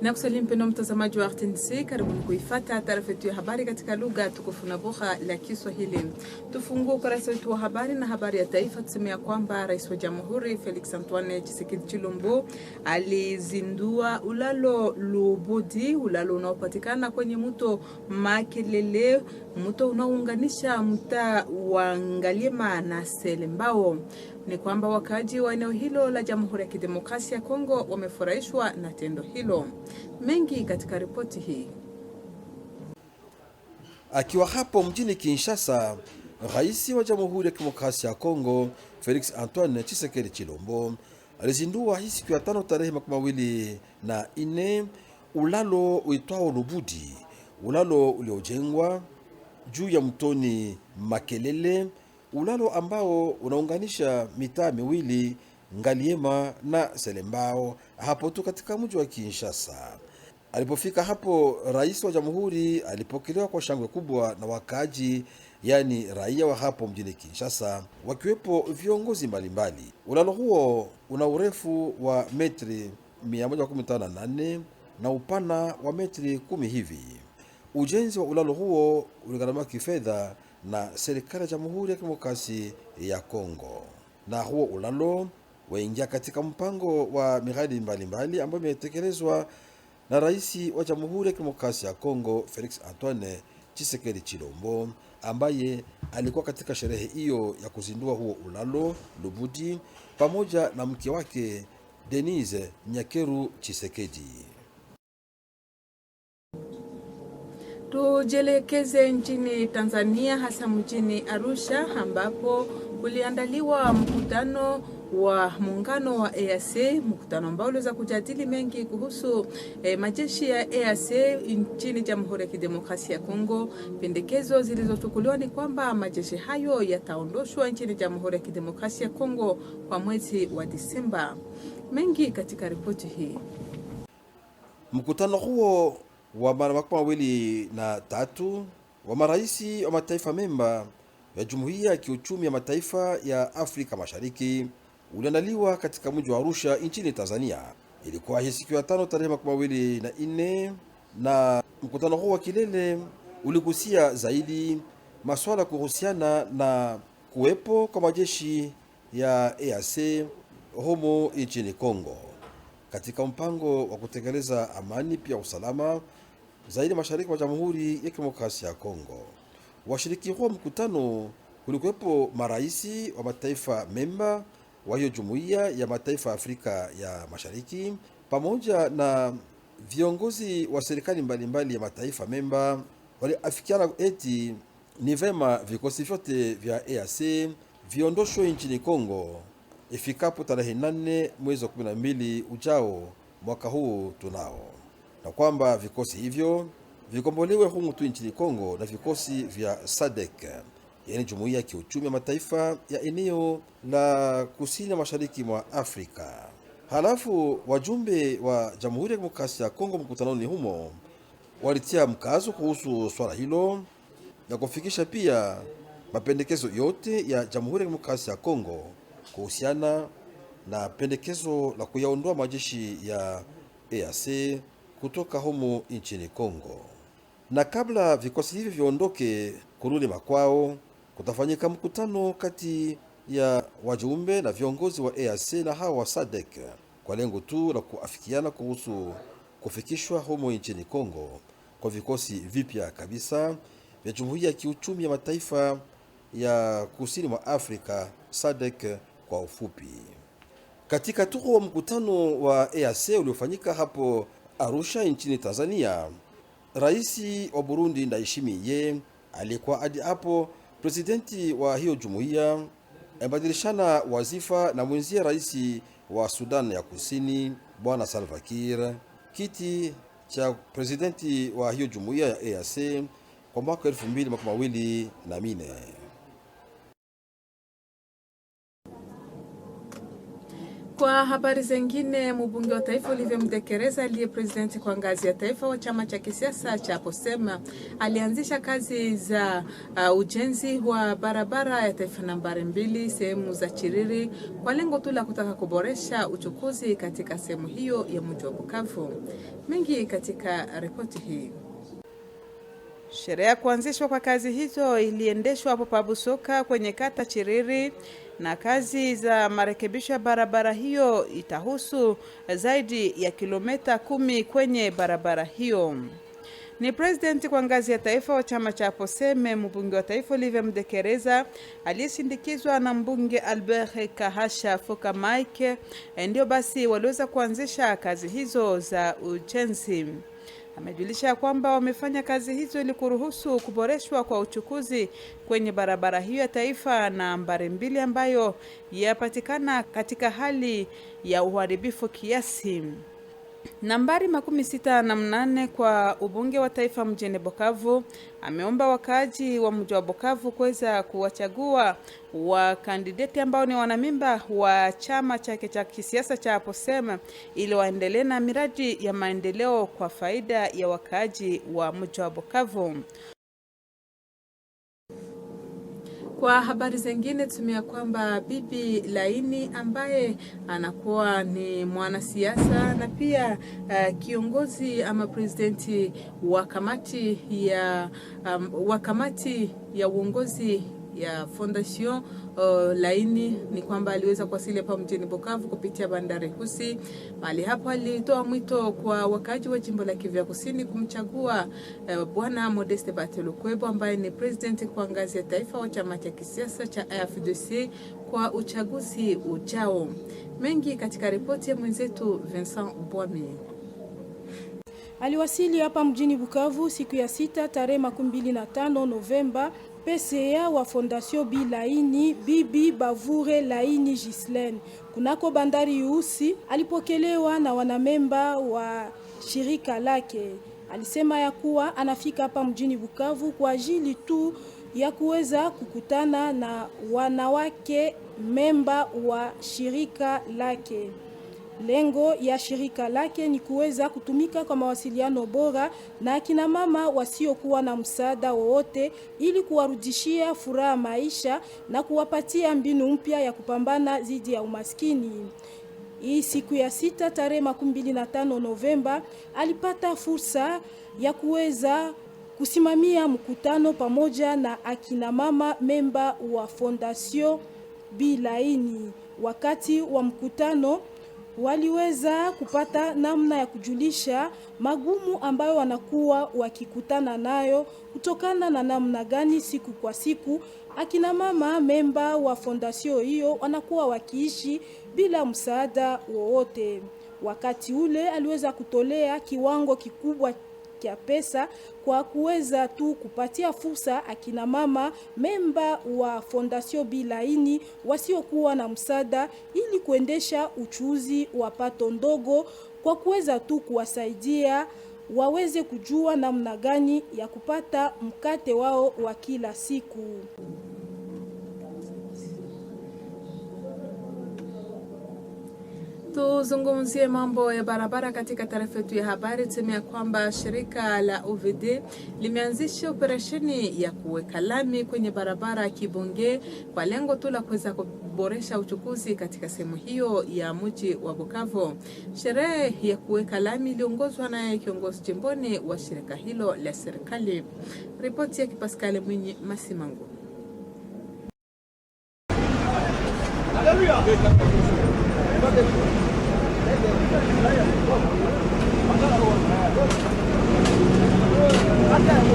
Na kusalimu mpendwa mtazamaji wa RTNC, karibu kuifuata taarifa yetu ya habari katika lugha tukufu na bora la Kiswahili. Tufungue ukurasa wetu wa habari na habari ya taifa. Tusemea kwamba Rais wa Jamhuri Felix Antoine Tshisekedi Tshilombo alizindua ulalo Lubudi, ulalo unaopatikana kwenye mto Makelele, mto unaounganisha mtaa wa Ngaliema na Selembao. Ni kwamba wakaji wa eneo hilo la Jamhuri ya Kidemokrasia ya Kongo wamefurahishwa na tendo hilo. Mengi katika ripoti hii. Akiwa hapo mjini Kinshasa, Rais wa Jamhuri ya Kidemokrasia ya Kongo Felix Antoine Tshisekedi Tshilombo alizindua hii siku ya 5 tarehe 24 ulalo uitwao Lubudi, ulalo uliojengwa juu ya mtoni Makelele, ulalo ambao unaunganisha mitaa miwili Ngaliema na Selembao hapo tu katika mji wa Kinshasa. Alipofika hapo, Rais wa Jamhuri alipokelewa kwa shangwe kubwa na wakaaji, yani raia wa hapo mjini Kinshasa, wakiwepo viongozi mbalimbali. Ulalo huo una urefu wa metri 118 na upana wa metri 10 hivi. Ujenzi wa ulalo huo uligharamiwa kifedha na serikali ya Jamhuri ya Kidemokrasia ya Kongo, na huo ulalo waingia katika mpango wa miradi mbalimbali ambayo imetekelezwa na Rais wa Jamhuri ya Kidemokrasia ya Kongo Felix Antoine Tshisekedi Tshilombo, ambaye alikuwa katika sherehe hiyo ya kuzindua huo ulalo Lubudi pamoja na mke wake Denise Nyakeru Tshisekedi. Tujelekeze nchini Tanzania, hasa mjini Arusha, ambapo uliandaliwa mkutano wa muungano wa EAC, mkutano ambao uliweza kujadili mengi kuhusu majeshi ya EAC nchini Jamhuri ya Kidemokrasia ya Kongo. Pendekezo zilizochukuliwa ni kwamba majeshi hayo yataondoshwa nchini Jamhuri ya Kidemokrasia ya Kongo kwa mwezi wa Disemba. Mengi katika ripoti hii. Mkutano huo wa mara 23 wa maraisi wa mataifa memba ya Jumuiya ya Kiuchumi ya Mataifa ya Afrika Mashariki uliandaliwa katika mji wa Arusha nchini Tanzania. Ilikuwa hii siku ya 5 tarehe 24, na mkutano huo wa kilele uligusia zaidi masuala kuhusiana na kuwepo kwa majeshi ya EAC humo nchini Kongo katika mpango wa kutekeleza amani pia usalama zaidi mashariki mwa Jamhuri ya Kidemokrasia ya Kongo. Washiriki huo mkutano kulikuwepo maraisi wa mataifa memba wa hiyo Jumuiya ya Mataifa ya Afrika ya Mashariki pamoja na viongozi wa serikali mbalimbali ya mataifa memba. Waliafikiana eti ni vema vikosi vyote vya EAC viondoshwe nchini Kongo ifikapo tarehe 8 mwezi wa 12 ujao mwaka huu tunao, na kwamba vikosi hivyo vikombolewe humu tu nchini Kongo na vikosi vya SADC, yaani Jumuiya ya Kiuchumi ya Mataifa ya eneo la kusini mashariki mwa Afrika. Halafu wajumbe wa Jamhuri ya Kidemokrasia ya Kongo mkutanoni humo walitia mkazo kuhusu swala hilo na kufikisha pia mapendekezo yote ya Jamhuri ya Kidemokrasia ya Kongo kuhusiana na pendekezo la kuyaondoa majeshi ya EAC kutoka humo nchini Kongo. Na kabla vikosi hivi viondoke kurudi makwao, kutafanyika mkutano kati ya wajumbe na viongozi wa EAC na hawa wa SADC kwa lengo tu la kuafikiana kuhusu kufikishwa humo nchini Kongo kwa vikosi vipya kabisa vya Jumuiya ya Kiuchumi ya Mataifa ya kusini mwa Afrika, SADC kwa ufupi. Katika tuko wa mkutano wa EAC uliofanyika hapo Arusha nchini Tanzania, Rais wa Burundi Ndayishimiye alikuwa hadi hapo presidenti wa hiyo jumuiya ambadilishana wazifa na mwenzie rais wa Sudan ya Kusini Bwana Salva Kiir kiti cha presidenti wa hiyo jumuiya ya EAC kwa mwaka 2024. Kwa habari zingine, mbunge wa taifa Olivier Mdekereza aliye presidenti kwa ngazi ya taifa wa chama cha kisiasa cha Posema alianzisha kazi za ujenzi wa barabara ya taifa nambari 2 sehemu za Chiriri kwa lengo tu la kutaka kuboresha uchukuzi katika sehemu hiyo ya mji wa Bukavu. Mengi katika ripoti hii. Sherehe ya kuanzishwa kwa kazi hizo iliendeshwa hapo pa Busoka kwenye kata Chiriri, na kazi za marekebisho ya barabara hiyo itahusu zaidi ya kilomita 10 kwenye barabara hiyo. Ni presidenti kwa ngazi ya taifa wa chama cha Poseme, mbunge wa taifa Olivier Mdekereza aliyesindikizwa na mbunge Albert Kahasha Foka Mike ndio basi waliweza kuanzisha kazi hizo za ujenzi. Amejulisha kwamba wamefanya kazi hizo ili kuruhusu kuboreshwa kwa uchukuzi kwenye barabara hiyo ya taifa nambari 2 ambayo yapatikana katika hali ya uharibifu kiasi. Nambari 68 kwa ubunge wa taifa mjini Bukavu ameomba wakaaji wa mji wa Bukavu kuweza kuwachagua wa kandidati ambao ni wanamemba wa chama chake cha kisiasa cha Posema ili waendelee na miradi ya maendeleo kwa faida ya wakaaji wa mji wa Bukavu. Kwa habari zingine tumia kwamba Bibi Laini ambaye anakuwa ni mwanasiasa na pia kiongozi ama presidenti wa kamati ya uongozi ya Fondation Laini, ni kwamba aliweza kuwasili hapa mjini Bukavu kupitia bandari Husi. Mahali hapo alitoa mwito kwa wakazi wa jimbo la Kivu Kusini kumchagua Bwana Modeste Batelukwebo ambaye ni president kwa ngazi ya taifa wa chama cha kisiasa cha AFDC kwa uchaguzi ujao. Mengi katika ripoti ya mwenzetu Vincent Bwami. Aliwasili hapa mjini Bukavu siku ya 6 tarehe 25 Novemba. PCA wa Fondation Bilaini Bibi Bavure Laini Gislaine kunako bandari Usi alipokelewa na wanamemba wa shirika lake. Alisema ya kuwa anafika hapa mjini Bukavu kwa ajili tu ya kuweza kukutana na wanawake memba wa shirika lake. Lengo ya shirika lake ni kuweza kutumika kwa mawasiliano bora na akina mama wasiokuwa na msaada wowote ili kuwarudishia furaha maisha na kuwapatia mbinu mpya ya kupambana dhidi ya umaskini. Hii siku ya 6 tarehe 25 Novemba alipata fursa ya kuweza kusimamia mkutano pamoja na akina mama memba wa Fondation Bilaini. Wakati wa mkutano waliweza kupata namna ya kujulisha magumu ambayo wanakuwa wakikutana nayo kutokana na namna gani siku kwa siku akina mama memba wa fondasio hiyo wanakuwa wakiishi bila msaada wowote. Wakati ule aliweza kutolea kiwango kikubwa kia pesa kwa kuweza tu kupatia fursa akina mama memba wa Fondation Bilaini wasiokuwa na msaada ili kuendesha uchuuzi wa pato ndogo, kwa kuweza tu kuwasaidia waweze kujua namna gani ya kupata mkate wao wa kila siku. Tuzungumzie mambo ya barabara katika taarifa yetu ya habari. Tuseme kwamba shirika la OVD limeanzisha operesheni ya kuweka lami kwenye barabara Kibonge kwa lengo tu la kuweza kuboresha uchukuzi katika sehemu hiyo ya mji wa Bukavu. Sherehe ya kuweka lami iliongozwa na kiongozi jimboni wa shirika hilo la serikali. Ripoti ya Pascal Mwinyi Masimango.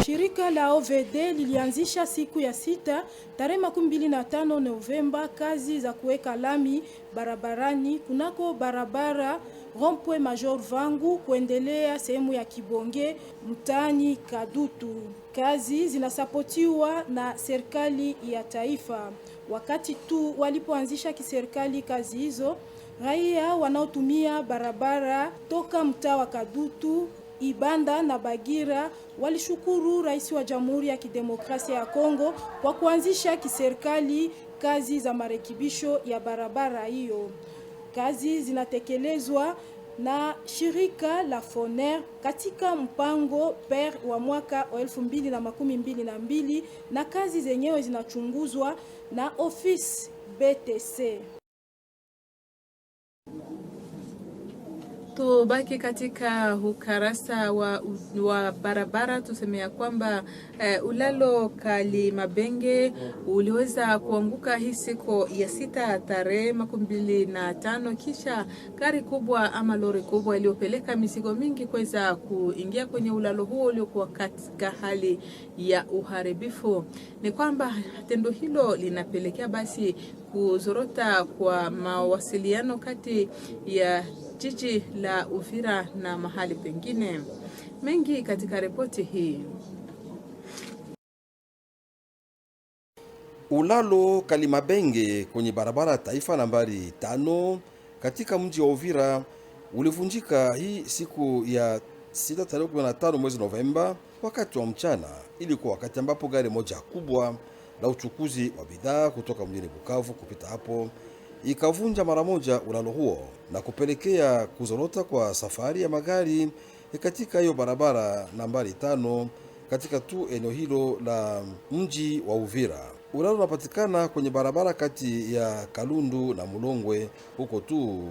Shirika la OVD lilianzisha siku ya 6 tarehe 25 Novemba kazi za kuweka lami barabarani kunako barabara Rond-Point Major Vangu kuendelea sehemu ya Kibonge mtaani Kadutu. Kazi zinasapotiwa na serikali ya taifa. Wakati tu walipoanzisha kiserikali kazi hizo, raia wanaotumia barabara toka mtaa wa Kadutu, Ibanda na Bagira walishukuru Rais wa Jamhuri ya Kidemokrasia ya Kongo kwa kuanzisha kiserikali kazi za marekebisho ya barabara hiyo. Kazi zinatekelezwa na shirika la Foner katika mpango PER wa mwaka 2022 na kazi zenyewe zinachunguzwa na ofisi BTC. Tubaki katika ukarasa wa barabara, tusemea kwamba ulalo Kalimabenge uliweza kuanguka hii siku ya 6 tarehe 25 kisha gari kubwa ama lori kubwa iliyopeleka mizigo mingi kuweza kuingia kwenye ulalo huo uliokuwa katika hali ya uharibifu. Ni kwamba tendo hilo linapelekea basi kuzorota kwa mawasiliano kati ya jiji la Uvira na mahali pengine. Mengi katika ripoti hii. Ulalo Kalimabenge kwenye barabara ya taifa nambari 5 katika mji wa Uvira ulivunjika hii siku ya 6 tarehe 15 mwezi Novemba wakati wa mchana. Ilikuwa wakati ambapo gari moja kubwa la uchukuzi wa bidhaa kutoka mjini Bukavu kupita hapo ikavunja mara moja ulalo huo na kupelekea kuzorota kwa safari ya magari katika hiyo barabara nambari 5 katika tu eneo hilo la mji wa Uvira. Ulalo unapatikana kwenye barabara kati ya Kalundu na Mulongwe huko tu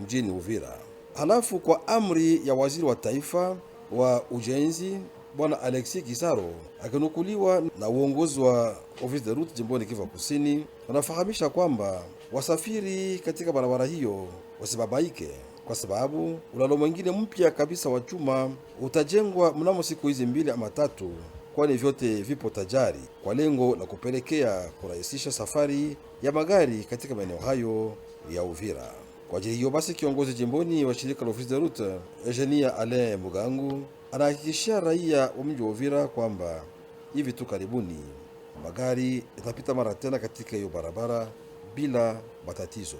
mjini Uvira. Halafu kwa amri ya waziri wa taifa wa ujenzi Bwana Alexis Kisaro akinukuliwa na uongozi wa ofisi de route jimboni Kivu Kusini, wanafahamisha kwamba wasafiri katika barabara hiyo wasibabaike kwa sababu ulalo mwingine mpya kabisa wa chuma utajengwa mnamo siku hizi 2 ama 3, kwani vyote vipo tajari kwa lengo la kupelekea kurahisisha safari ya magari katika maeneo hayo ya Uvira. Kwa ajili hiyo basi, kiongozi jimboni wa shirika la ofisi de route Eugenia Alain Mugangu anahakikishia raia wa mji wa Uvira kwamba hivi tu karibuni magari yatapita mara tena katika hiyo barabara bila matatizo.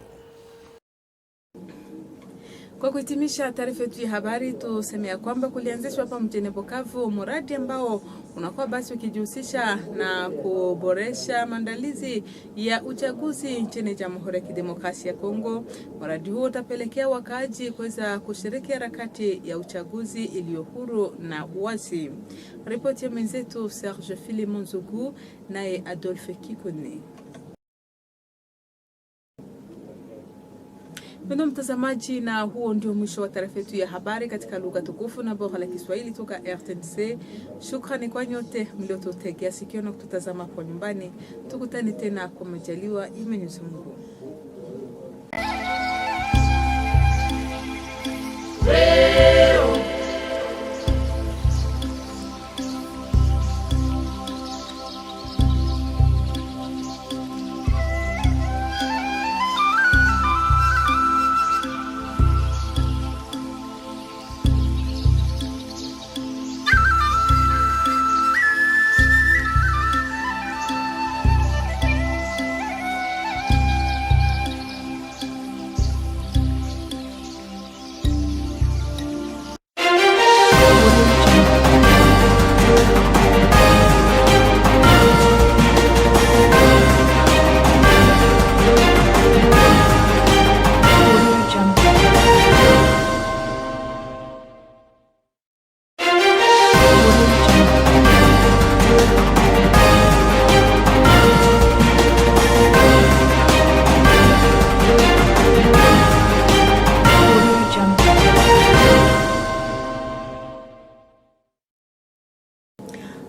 Kwa kuhitimisha taarifa yetu ya habari, tusemea kwamba kulianzishwa hapa mjini Bukavu mradi ambao unakuwa basi ukijihusisha na kuboresha maandalizi ya uchaguzi nchini Jamhuri ya Kidemokrasia ya Kongo. Mradi huo utapelekea wakaaji kuweza kushiriki harakati ya uchaguzi iliyo huru na wazi. Ripoti ya mwenzetu Serge Filimon Zugu naye Adolphe Kikone. Mpendwa mtazamaji, na huo ndio mwisho wa taarifa yetu ya habari katika lugha tukufu na bora la Kiswahili toka RTNC. Shukrani kwa nyote mliotutegea sikio na kututazama kwa nyumbani. Tukutane tena kwa majaliwa ya Mwenyezi Mungu.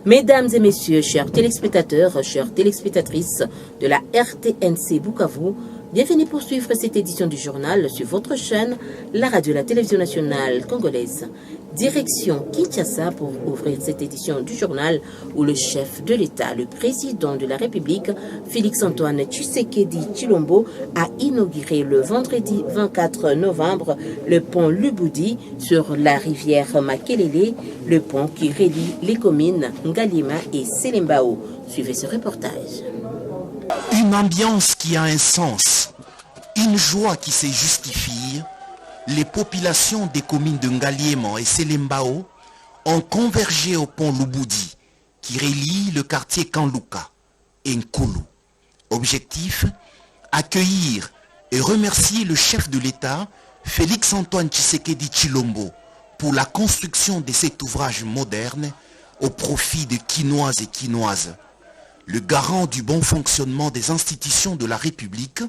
Mesdames et messieurs, chers téléspectateurs, chères téléspectatrices de la RTNC Bukavu, bienvenue pour suivre cette édition du journal sur votre chaîne, la radio et la télévision nationale congolaise. Direction Kinshasa pour ouvrir cette édition du journal où le chef de l'État, le président de la République, Félix-Antoine Tshisekedi Tshilombo, a inauguré le vendredi 24 novembre le pont Lubudi sur la rivière Makelele, le pont qui relie les communes Ngalima et Selembao. Suivez ce reportage. Une ambiance qui a un sens, une joie qui se justifie. Les populations des communes de Ngaliema et Selembao ont convergé au pont Lubudi qui relie le quartier Kanluka et Nkulu. Objectif, accueillir et remercier le chef de l'État, Félix-Antoine Tshisekedi Tshilombo, pour la construction de cet ouvrage moderne au profit des Quinoises et Quinoises. Le garant du bon fonctionnement des institutions de la République,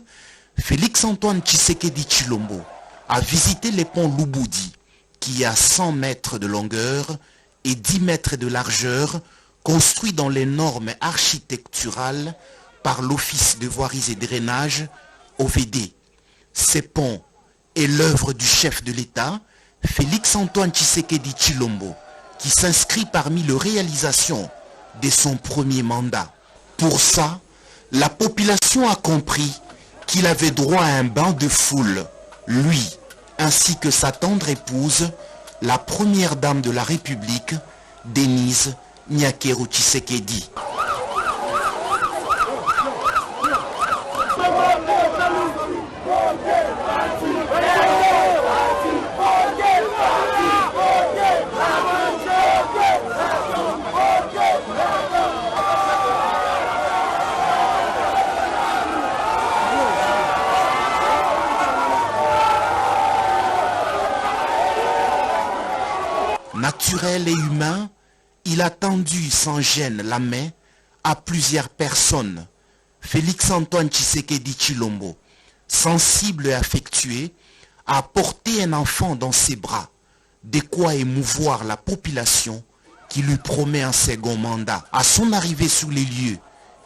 Félix-Antoine Tshisekedi Tshilombo, a visité les ponts Lubudi, qui est à 100 mètres de longueur et 10 mètres de largeur, construits dans les normes architecturales par l'Office de voiries et drainage, OVD. Ces ponts est l'œuvre du chef de l'État, Félix-Antoine Tshisekedi Tshilombo, qui s'inscrit parmi les réalisations de son premier mandat. Pour ça, la population a compris qu'il avait droit à un bain de foule, lui, ainsi que sa tendre épouse, la première dame de la République, Denise Nyakero Tshisekedi. Naturel et humain, il a tendu sans gêne la main à plusieurs personnes. Félix-Antoine Tshisekedi Tshilombo, sensible et affectué, a porté un enfant dans ses bras, de quoi émouvoir la population qui lui promet un second mandat. À son arrivée sur les lieux,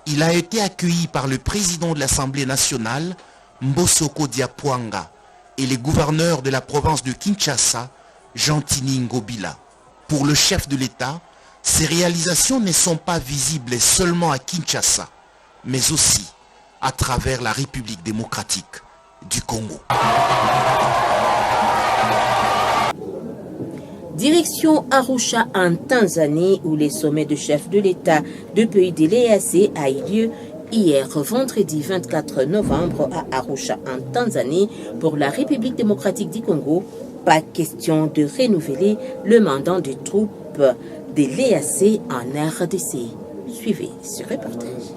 il a été accueilli par le président de l'Assemblée nationale, Mbosoko Diapwanga, et les gouverneurs de la province de Kinshasa, Gentini Ngobila. Pour le chef de l'État, ces réalisations ne sont pas visibles seulement à Kinshasa, mais aussi à travers la République démocratique du Congo. Direction Arusha en Tanzanie, où les sommets de chefs de l'État de pays de l'EAC a eu lieu hier, vendredi 24 novembre, à Arusha en Tanzanie, pour la République démocratique du Congo. Pas question de renouveler le mandat des troupes de l'EAC en RDC. Suivez ce reportage.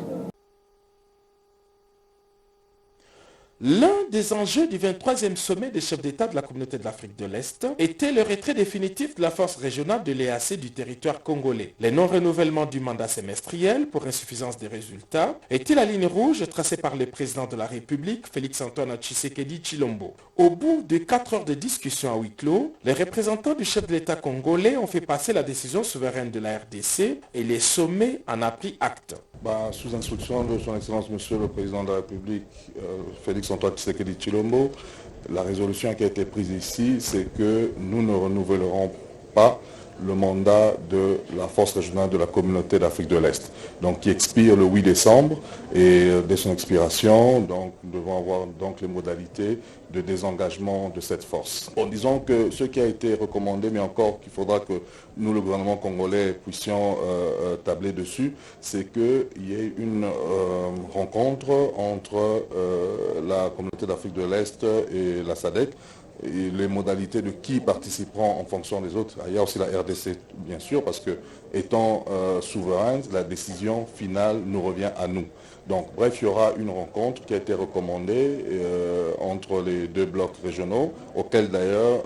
L'un des enjeux du 23e sommet des chefs d'État de la communauté de l'Afrique de l'Est était le retrait définitif de la force régionale de l'EAC du territoire congolais. Le non-renouvellement du mandat semestriel pour insuffisance des résultats était la ligne rouge tracée par le président de la République, Félix-Antoine Tshisekedi Tshilombo. Au bout de 4 heures de discussion à huis clos, les représentants du chef de l'État congolais ont fait passer la décision souveraine de la RDC et le sommet en a pris acte. Sous instruction de son Excellence Monsieur le Président de la République, Félix-Antoine Tshisekedi Tshilombo, la résolution qui a été prise ici, c'est que nous ne renouvellerons pas le mandat de la force régionale de la communauté d'Afrique de l'Est, donc qui expire le 8 décembre, et dès son expiration, donc, nous devons avoir donc les modalités de désengagement de cette force. Bon, disons que ce qui a été recommandé, mais encore qu'il faudra que nous, le gouvernement congolais, puissions tabler dessus, c'est qu'il y ait une rencontre entre la communauté d'Afrique de l'Est et la SADC, et les modalités de qui participeront en fonction des autres. Il y a aussi la RDC, bien sûr, parce que étant souveraine, la décision finale nous revient à nous. Donc, bref, il y aura une rencontre qui a été recommandée entre les deux blocs régionaux, auxquels d'ailleurs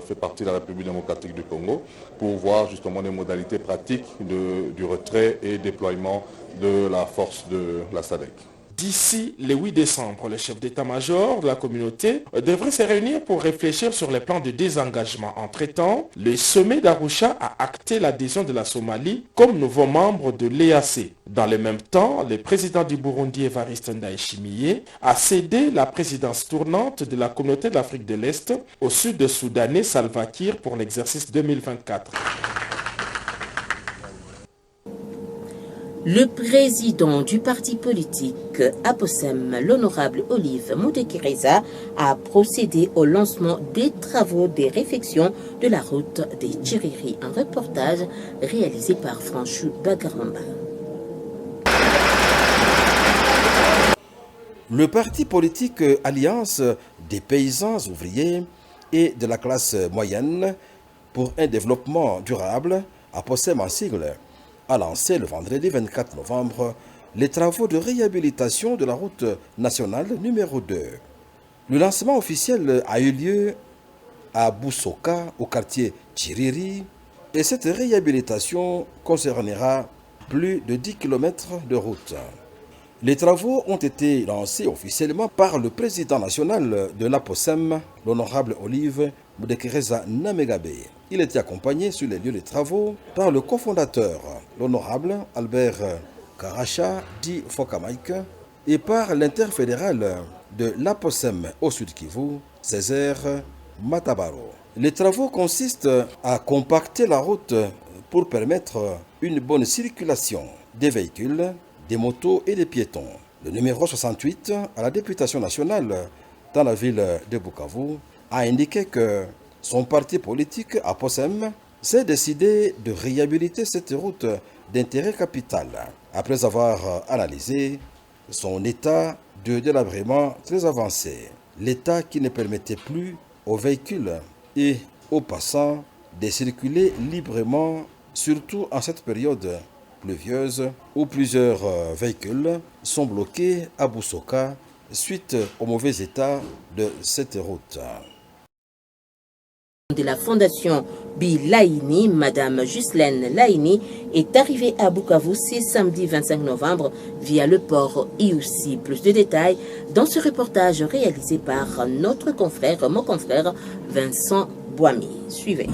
fait partie la République démocratique du Congo, pour voir justement les modalités pratiques du retrait et déploiement de la force de la SADC. D'ici le 8 décembre, le chef d'état-major de la communauté devrait se réunir pour réfléchir sur les plans de désengagement. Entre-temps, le sommet d'Arusha a acté l'adhésion de la Somalie comme nouveau membre de l'EAC. Dans le même temps, le président du Burundi, Evariste Ndayishimiye, a cédé la présidence tournante de la communauté de l'Afrique de l'Est au sud-soudanais Salva Kiir pour l'exercice 2024. Le président du parti politique Aposem, l'honorable Olive Mudekireza, a procédé au lancement des travaux de réfection de la route des Tchiriri. Un reportage réalisé par Franchou Bagaramba. Le parti politique Alliance des paysans ouvriers et de la classe moyenne pour un développement durable, Aposem en sigle, a lancé le vendredi 24 novembre les travaux de réhabilitation de la route nationale numéro 2. Le lancement officiel a eu lieu à Boussoka, au quartier Chiriri, et cette réhabilitation concernera plus de 10 km de route. Les travaux ont été lancés officiellement par le président national de l'APOSEM, l'honorable Olive Mudekereza Namegabe. Il était accompagné sur les lieux des travaux par le cofondateur, l'honorable Albert Karacha dit Fokamaïk, et par l'interfédéral de l'APOSEM au Sud Kivu, Césaire Matabaro. Les travaux consistent à compacter la route pour permettre une bonne circulation des véhicules, des motos et des piétons. Le numéro 68 à la députation nationale dans la ville de Bukavu a indiqué que son parti politique, APOSEM, s'est décidé de réhabiliter cette route d'intérêt capital après avoir analysé son état de délabrement très avancé, l'état qui ne permettait plus aux véhicules et aux passants de circuler librement, surtout en cette période pluvieuse où plusieurs véhicules sont bloqués à Boussoka suite au mauvais état de cette route. De la fondation Bilaïni, Madame Ghislaine Laïni, est arrivée à Bukavu ce samedi 25 novembre via le port Iousi. Plus de détails dans ce reportage réalisé par notre confrère, mon confrère Vincent Boami. Suivez.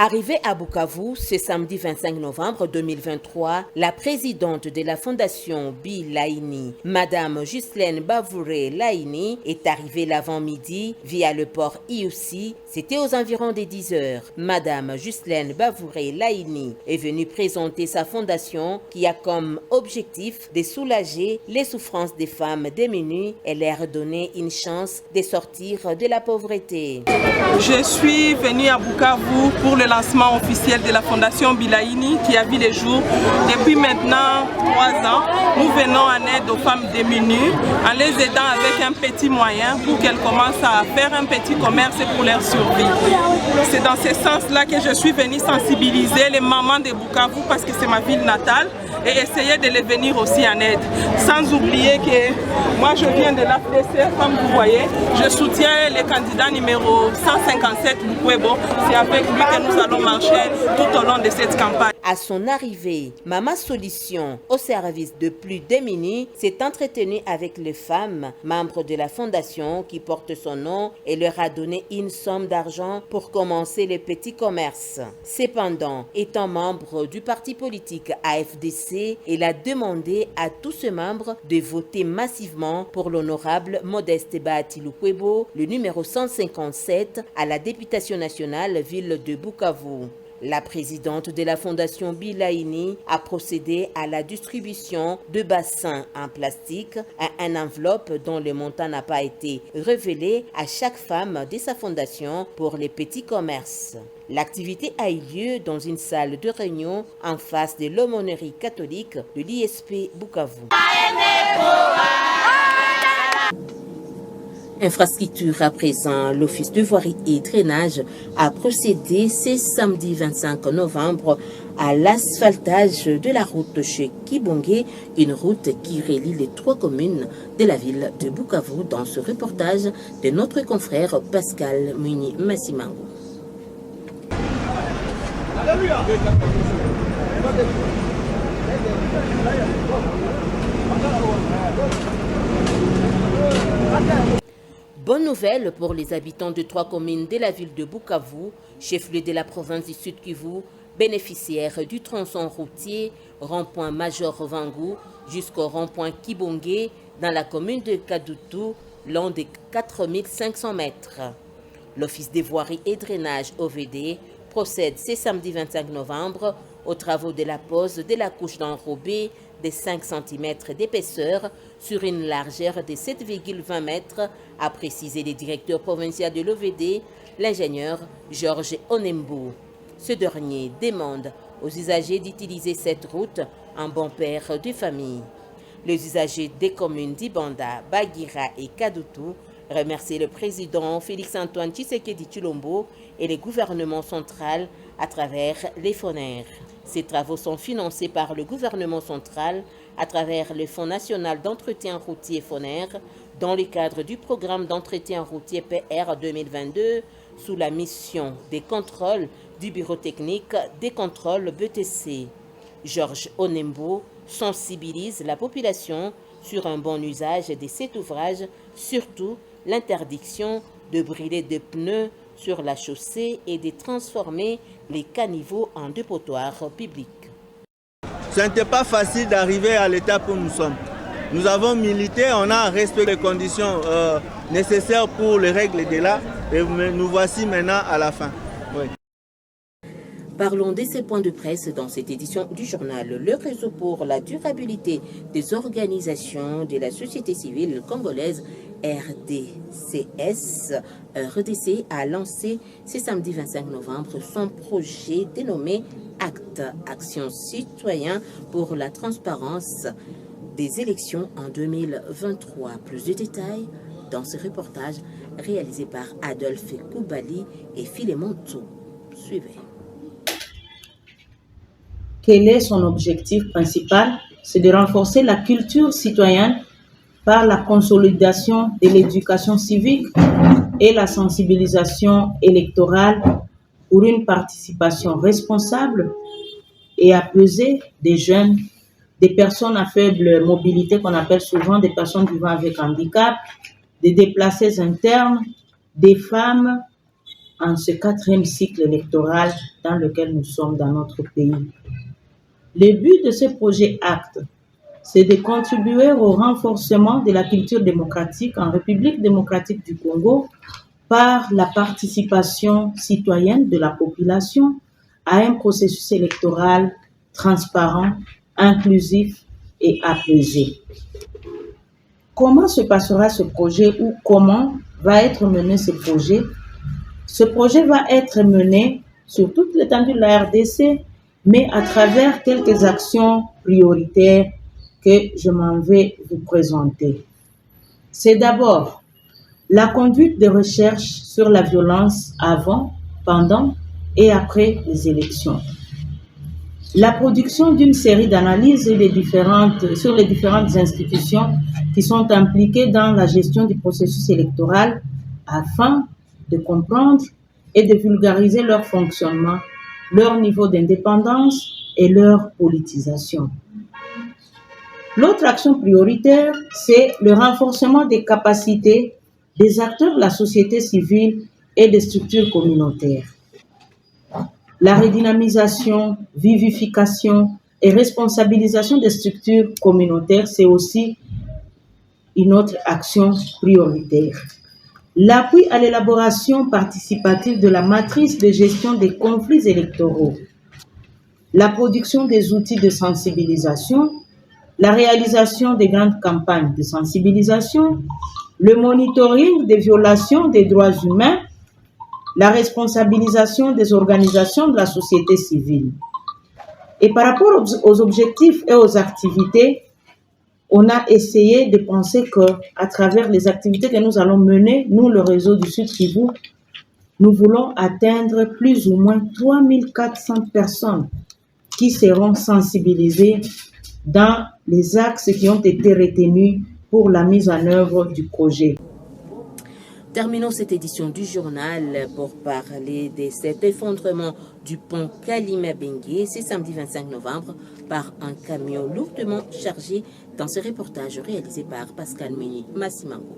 Arrivée à Bukavu ce samedi 25 novembre 2023, la présidente de la fondation Bilaïni, Madame Ghislaine Bavouré Laïni, est arrivée l'avant-midi via le port Iousi. C'était aux environs des 10 heures. Madame Ghislaine Bavouré Laïni est venue présenter sa fondation qui a comme objectif de soulager les souffrances des femmes démunies et leur donner une chance de sortir de la pauvreté. Je suis venue à Bukavu pour le lancement officiel de la fondation Bilaïni qui a vu les jours depuis maintenant 3 ans. Nous venons en aide aux femmes démunies en les aidant avec un petit moyen pour qu'elles commencent à faire un petit commerce pour leur survie. C'est dans ce sens-là que je suis venue sensibiliser les mamans de Bukavu parce que c'est ma ville natale et essayer de les venir aussi en aide. Sans oublier que moi je viens de l'AFDC, comme vous voyez, je soutiens le candidat numéro 157, Lukwebo. C'est avec lui que nous allons marcher tout au long de cette campagne. À son arrivée, Mama Solution, au service de plus démunis, s'est entretenue avec les femmes, membres de la fondation qui porte son nom, et leur a donné une somme d'argent pour commencer les petits commerces. Cependant, étant membre du parti politique AFDC, elle a demandé à tous ses membres de voter massivement pour l'honorable Modeste Bahati Lukwebo, le numéro 157 à la députation nationale ville de Bukavu. La présidente de la fondation Bilaïni a procédé à la distribution de bassins en plastique à une enveloppe dont le montant n'a pas été révélé à chaque femme de sa fondation pour les petits commerces. L'activité a eu lieu dans une salle de réunion en face de l'aumônerie catholique de l'ISP Bukavu. Infrastructure à présent, l'Office de voirie et drainage a procédé ce samedi 25 novembre à l'asphaltage de la route chez Kibongé, une route qui relie les 3 communes de la ville de Bukavu dans ce reportage de notre confrère Pascal Muni Massimango. Bonne nouvelle pour les habitants de 3 communes de la ville de Bukavu, chef-lieu de la province du Sud Kivu, bénéficiaires du tronçon routier rond-point Major Vangou jusqu'au rond-point Kibongé dans la commune de Kadutu, long de 4500 mètres. L'Office des voiries et drainage OVD procède ce samedi 25 novembre aux travaux de la pose de la couche d'enrobé de 5 cm d'épaisseur sur une largeur de 7,20 mètres, a précisé le directeur provincial de l'OVD, l'ingénieur Georges Onembo. Ce dernier demande aux usagers d'utiliser cette route en bon père de famille. Les usagers des communes d'Ibanda, Bagira et Kadutu remercient le président Félix-Antoine Tshisekedi Tshilombo et le gouvernement central à travers les FONER. Ces travaux sont financés par le gouvernement central à travers le Fonds national d'entretien routier FONER dans le cadre du programme d'entretien routier PR 2022 sous la mission des contrôles du bureau technique des contrôles BTC. Georges Onembo sensibilise la population sur un bon usage de cet ouvrage, surtout l'interdiction de brûler des pneus sur la chaussée et de transformer les caniveaux en dépotoirs publics. Ce n'était pas facile d'arriver à l'étape où nous sommes. Nous avons milité, on a respecté les conditions nécessaires pour les règles de l'art et nous voici maintenant à la fin. Oui. Parlons de ces points de presse dans cette édition du journal. Le réseau pour la durabilité des organisations de la société civile congolaise RDC a lancé ce samedi 25 novembre son projet dénommé Acte, Action citoyen pour la transparence des élections en 2023. Plus de détails dans ce reportage réalisé par Adolphe Koubali et Philémon Tso. Suivez. Quel est son objectif principal? C'est de renforcer la culture citoyenne par la consolidation de l'éducation civique et la sensibilisation électorale pour une participation responsable et apaisée des jeunes, des personnes à faible mobilité qu'on appelle souvent des personnes vivant avec handicap, des déplacés internes, des femmes en ce 4e cycle électoral dans lequel nous sommes dans notre pays. Le but de ce projet Acte, c'est de contribuer au renforcement de la culture démocratique en République démocratique du Congo par la participation citoyenne de la population à un processus électoral transparent, inclusif et apaisé. Comment se passera ce projet ou comment va être mené ce projet? Ce projet va être mené sur toute l'étendue de la RDC, mais à travers quelques actions prioritaires que je m'en vais vous présenter. C'est d'abord la conduite de recherches sur la violence avant, pendant et après les élections. La production d'une série d'analyses sur les différentes institutions qui sont impliquées dans la gestion du processus électoral afin de comprendre et de vulgariser leur fonctionnement, leur niveau d'indépendance et leur politisation. L'autre action prioritaire, c'est le renforcement des capacités des acteurs de la société civile et des structures communautaires. La redynamisation, vivification et responsabilisation des structures communautaires, c'est aussi une autre action prioritaire. L'appui à l'élaboration participative de la matrice de gestion des conflits électoraux, la production des outils de sensibilisation, la réalisation des grandes campagnes de sensibilisation, le monitoring des violations des droits humains, la responsabilisation des organisations de la société civile. Et par rapport aux objectifs et aux activités, on a essayé de penser qu'à travers les activités que nous allons mener, nous, le réseau du Sud Kivu, nous voulons atteindre plus ou moins 3400 personnes qui seront sensibilisées dans les axes qui ont été retenus pour la mise en œuvre du projet. Terminons cette édition du journal pour parler de cet effondrement du pont Kalima Bengue ce samedi 25 novembre par un camion lourdement chargé dans ce reportage réalisé par Pascal Meni Massimango.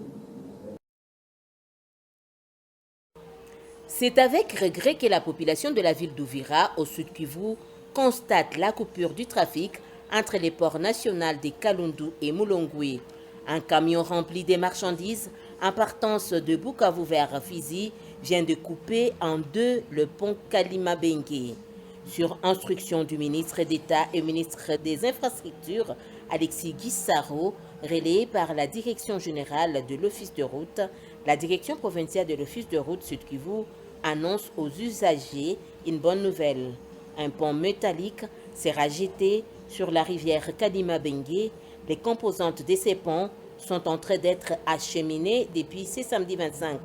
C'est avec regret que la population de la ville d'Ouvira, au sud Kivu, constate la coupure du trafic entre les ports nationaux de Kalundu et Mulongwe. Un camion rempli de marchandises en partance de Bukavu vers Fizi vient de couper en deux le pont Kalima Bengue. Sur instruction du ministre d'État et ministre des Infrastructures, Alexis Guissaro, relayé par la Direction générale de l'Office de route, la Direction provinciale de l'Office de route Sud-Kivu annonce aux usagers une bonne nouvelle. Un pont métallique sera jeté sur la rivière Kalima Bengue. Les composantes de ces ponts sont en train d'être acheminées depuis ce samedi 25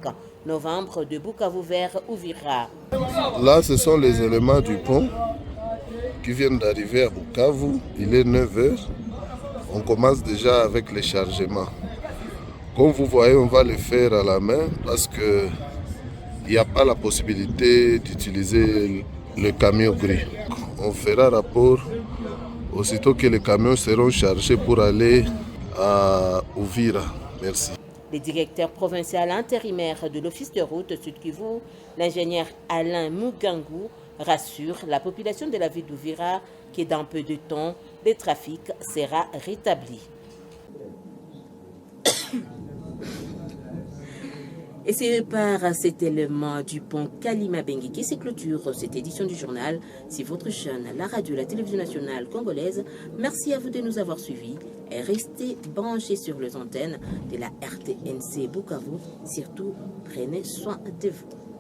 novembre de Bukavu vers Uvira. Là, ce sont les éléments du pont qui viennent d'arriver à Bukavu. Il est 9h. on commence déjà avec les chargements. Comme vous voyez, on va le faire à la main parce qu'il n'y a pas la possibilité d'utiliser le camion gris. On fera rapport aussitôt que les camions seront chargés pour aller à Uvira. Merci. Le directeur provincial intérimaire de l'Office de route Sud-Kivu, l'ingénieur Alain Mugangou, rassure la population de la ville d'Uvira que dans peu de temps, le trafic sera rétabli. Et c'est par cet élément du pont Kalima Bengue qui se clôture cette édition du journal. C'est votre chaîne, la radio et la télévision nationale congolaise. Merci à vous de nous avoir suivis et restez branchés sur les antennes de la RTNC Bukavu. Surtout, prenez soin de vous.